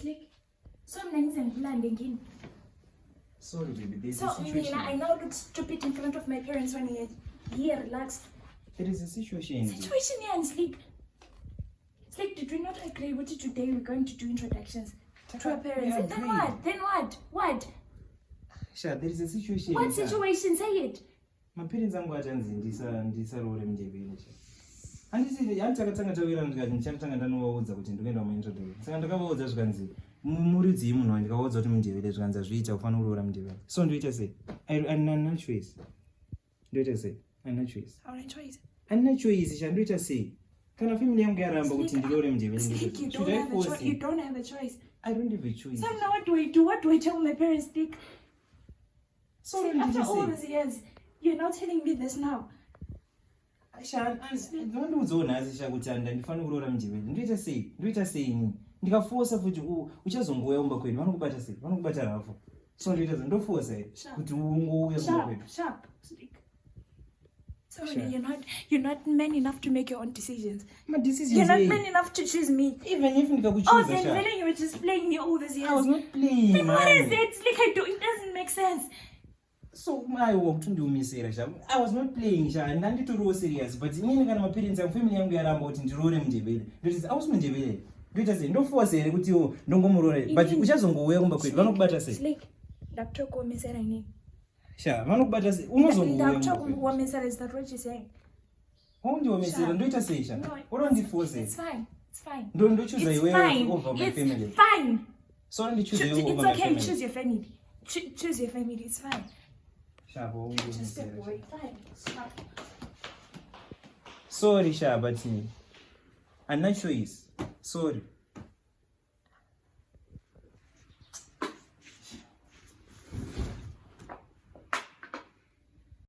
Slick. So nice and landing in. Sorry, baby. There's So a situation. I now look stupid in front of my parents when you're here, relaxed. There is a situation. Situation here and Slick. Slick, did we not agree what today we're going to do introductions to our parents? And then what? Then what? What? Sha, there is a situation. What situation? Say it. My parents are going to ndisarore mujebeni. Handisi yantakatanga tawira ndikati ndichatanga ndanovaudza kuti ndikuenda muintroduction. Saka ndakavaudza zvikanzi muridzi munhu ndikavaudza kuti mujebeni zvikanzi azviita kufanira kuroora mujebeni. So ndoita sei? Handina choice. Ndoita sei? Handina choice. Hauna choice. Handina choice. Sha, ndoita sei? Kana family yangu yaramba kuti ndiroore mujebeni. You don't have a choice. I don't have a choice. So now what do I do? What do I tell my parents, Dick? So after all these years, you're not telling me this now. Ndinoudzonazi Sha kuti handifaniri kuroora mujebeni. Ndoita sei? Ndikaforsa kuti uchazongouya kumba kwedu vanokubata sei? Vanokubata rafu. So ndoita sei? Ndoforsa kuti ungouya kumba kwedu. Sharp. So you're not man enough to make your own decisions. My decisions. You're not man enough to choose me. Even if ndikakuchoose. Oh, then really you were just playing me all these years. I was not playing. Then what is it? It doesn't make sense. So my work to do me serious. I was not playing, Sha, and I to roll serious. But in my parents and family young around in Jerome Mjebele. This is Ausman Jebele. Do just say, don't force it with you, don't go more. But you just don't go away on the quick. One of better say. Slick. Dr. Komisarani. Sha, one of better say. Dr. Komisar, is that what you're saying? Only you miss it and do it a station. What don't you force it? It's fine. Don't choose a way over my family. It's fine. So only choose a way over my family. It's okay, choose your family. Choose your family, it's fine. Just step away. Fine. Sorry, Sha, but I'm not choice. Sorry.